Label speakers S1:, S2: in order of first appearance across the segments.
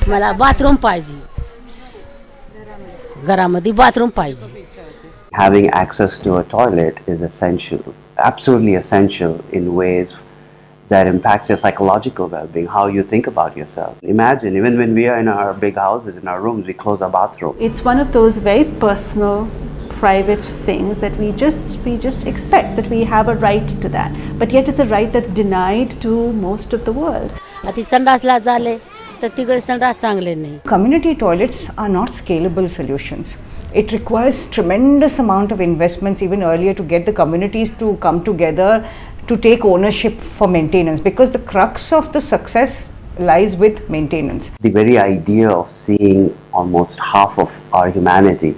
S1: मला बाथरूम पाहिजे, घरामध्ये बाथरूम पाहिजे.
S2: Having access to a toilet is essential, absolutely essential in ways that impacts your psychological well-being, how you think about yourself. Imagine, even when we are in our big houses, in our rooms, we close our bathroom.
S3: It's one of those very personal, private things that we just expect that we have a right to that. But yet it's a right that's denied to most of the world.
S1: अति संडासला झाले तर तिकडे संडास चांगले नाही.
S4: Community toilets are not scalable solutions. It requires tremendous amount of investments even earlier to get the communities to come together to take ownership for maintenance, because the crux of the success lies with maintenance.
S2: The very idea of seeing almost half of our humanity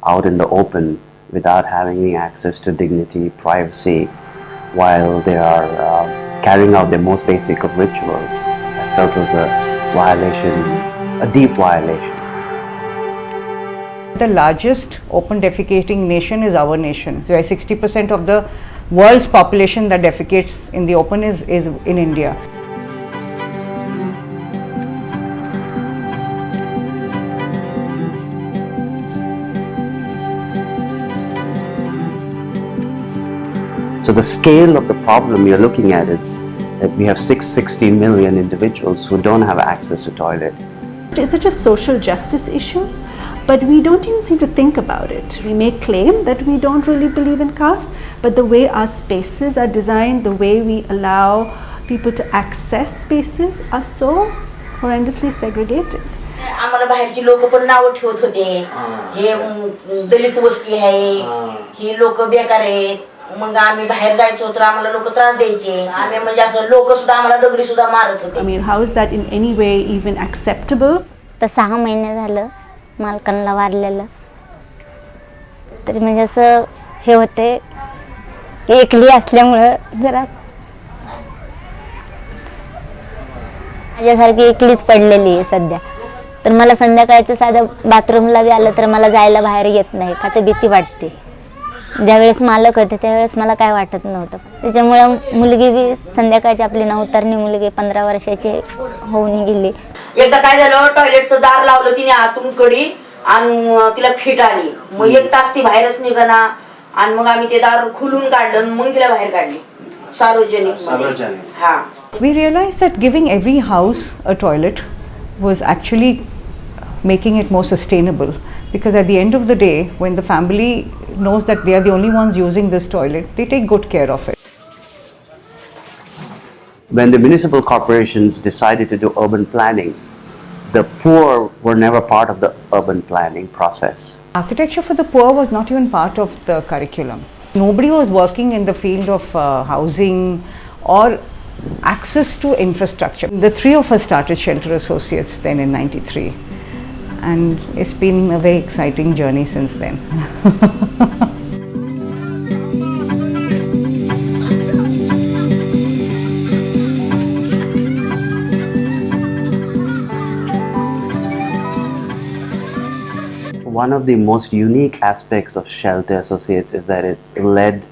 S2: out in the open without having any access to dignity, privacy, while they are carrying out their most basic of rituals, I felt was a violation, a deep violation.
S4: The largest open defecating nation is our nation, where 60% of the world's population that defecates in the open is in India.
S2: So the scale of the problem you're looking at is that we have 660 million individuals who don't have access to toilet.
S3: It's such a social justice issue, but we don't even seem to think about it. We may claim that we don't really believe in caste, but the way our spaces are designed, the way we allow people to access spaces are so horrendously segregated.
S5: आम्हाला बाहेरची लोक पण नाव ठेवत होते, हे दलित वस्ती आहे, ही लोक बेकार आहेत. मग आम्ही बाहेर जायचो तर आम्हाला लोक त्रास द्यायचे. आम्ही म्हणजे असं लोक सुद्धा आम्हाला दगडी सुद्धा मारत होते.
S3: I mean, how is that in any way even acceptable?
S6: तर 6 महिने झालं मालकांना वारलेलं, तरी म्हणजे असं हे होते, एकली असल्यामुळं जरा माझ्यासारखी एकलीच पडलेली आहे सध्या. तर मला संध्याकाळचं साधं बाथरूमला बी आलं तर मला जायला बाहेर येत नाही, का तर भीती वाटते. ज्यावेळेस मालक होते त्यावेळेस मला काय वाटत नव्हतं. त्याच्यामुळं मुलगी बी संध्याकाळची आपली नवतरणी मुलगी 15 वर्षाची होऊन गेली.
S5: एकदा काय झालं, टॉयलेटचं दार लावलं तिने आतून कडी आणि तिला फिट आली. मग 1 तास ती बाहेरच निघाना आणि मग आम्ही ते दार खुलून काढलं, मग तिला बाहेर काढली सार्वजनिक. हा.
S4: We realized that giving every house a toilet was actually making it more sustainable, because at the end of the day, when the family knows that they are the only ones using this toilet, they take good care of it.
S2: When the municipal corporations decided to do urban planning, the poor were never part of the urban planning process.
S4: Architecture for the poor was not even part of the curriculum. Nobody was working in the field of housing or access to infrastructure. The 3 of us started Shelter Associates then in 93, and it's been a very exciting journey since then.
S2: One of the most unique aspects of Shelter Associates is that it's led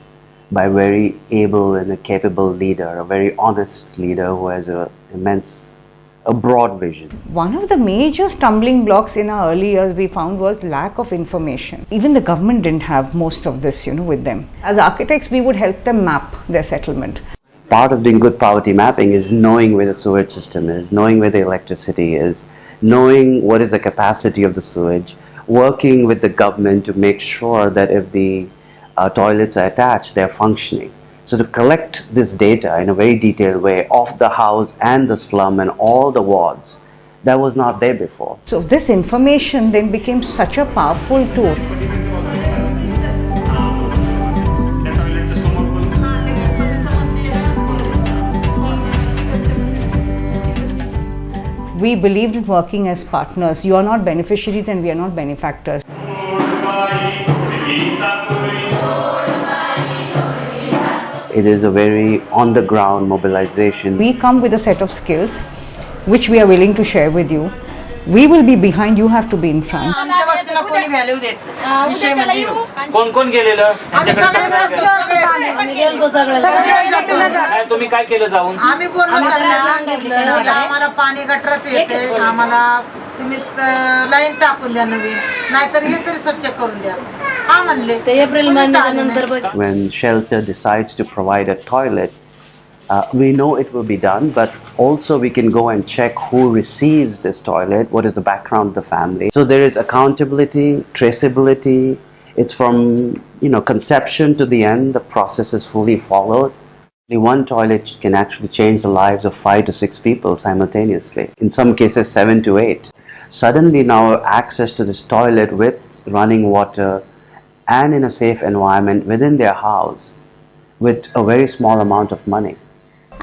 S2: by a very able and a capable leader, a very honest leader who has a broad vision.
S4: One of the major stumbling blocks in our early years we found was lack of information. Even the government didn't have most of this, with them. As architects, we would help them map their settlement.
S2: Part of doing good poverty mapping is knowing where the sewage system is, knowing where the electricity is, knowing what is the capacity of the sewage, working with the government to make sure that if the toilets are attached, they're functioning. So to collect this data in a very detailed way of the house and the slum and all the wards, that was not there before.
S4: So this information then became such a powerful tool. We believed in working as partners. You are not beneficiaries and we are not benefactors.
S2: It is a very on-the-ground mobilization.
S4: We come with a set of skills which we are willing to share with you, We will be behind, you have to be in front.
S7: आमच्या वस्तीला कोणी value देत नाही. विषय म्हणजे
S8: कोण कोण गेलेलं
S7: आम्ही सगळे मिळतो, सगळे.
S8: नाही, तुम्ही काय केलं जाऊन?
S7: आम्ही बोललो त्यांना सांगितलं की आम्हाला पाणी गटरच येते, आम्हाला तुम्ही लाईन टाकून द्या नवीन, नाहीतर हे तरी स्वच्छ करून द्या. हा म्हणले ते एप्रिल महिन्यानंतर.
S2: When shelter decides to provide a toilet, we know it will be done, but also we can go and check who receives this toilet, what is the background of the family. So there is accountability, traceability. It's from conception to the end, the process is fully followed. One toilet can actually change the lives of 5 to 6 people simultaneously. In some cases 7 to 8. Suddenly now access to this toilet with running water and in a safe environment within their house with a very small amount of money.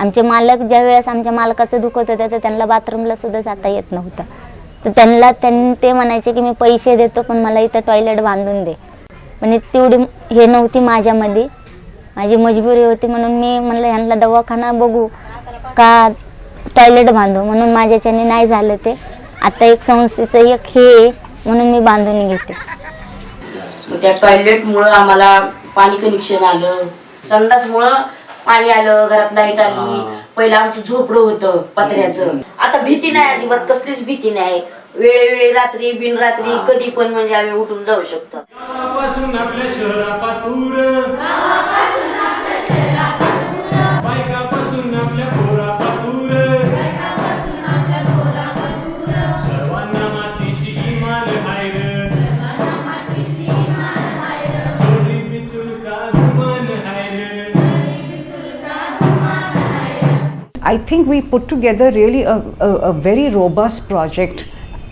S6: आमचे मालक ज्या वेळेस आमच्या मालकाचं दुखत होतं तर त्यांना बाथरूमला सुद्धा जाता येत नव्हतं. तर त्यांनी ते म्हणायचे की मी पैसे देतो पण मला इथं टॉयलेट बांधून दे. म्हणजे तेवढी हे नव्हती माझ्यामध्ये, माझी मजबुरी होती. म्हणून मी म्हणलं ह्यांना दवाखाना बघू का टॉयलेट बांधू, म्हणून माझ्याच्याने नाही झालं ते. आता एक संस्थेचं एक हे म्हणून मी बांधून घेते.
S5: त्या टॉयलेटमुळं आम्हाला पाणी कनेक्शन आलं, संडासमुळं पाणी आलं, घरात लाईट आली. पहिलं आमचं झोपडं होतं पत्र्याचं. आता भीती नाही, अजिबात कसलीच भीती नाही. वेळोवेळी रात्री बिनरात्री कधी पण म्हणजे आम्ही उठून जाऊ शकतो.
S9: गावापासून आपल्या शहरापासून बायकापासून आपल्या पोरापासून सर्वांना मातीशी इमान हाय रे, चोरी बिचूल का गुमान हाय रे.
S4: I think we put together really a very robust project,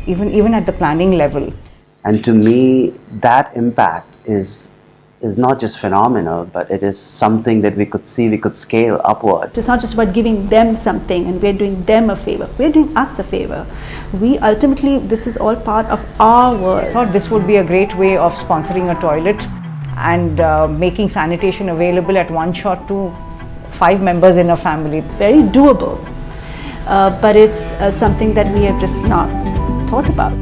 S4: even at the planning level.
S2: And to me, that impact is not just phenomenal, but it is something that we could scale upwards.
S3: It's not just about giving them something and we're doing them a favor. We're doing us a favor. We ultimately, this is all part of our world.
S4: I thought this would be a great way of sponsoring a toilet and making sanitation available at one shot to 5 members in a family.
S3: It's very doable, but it's something that we have just not thought about.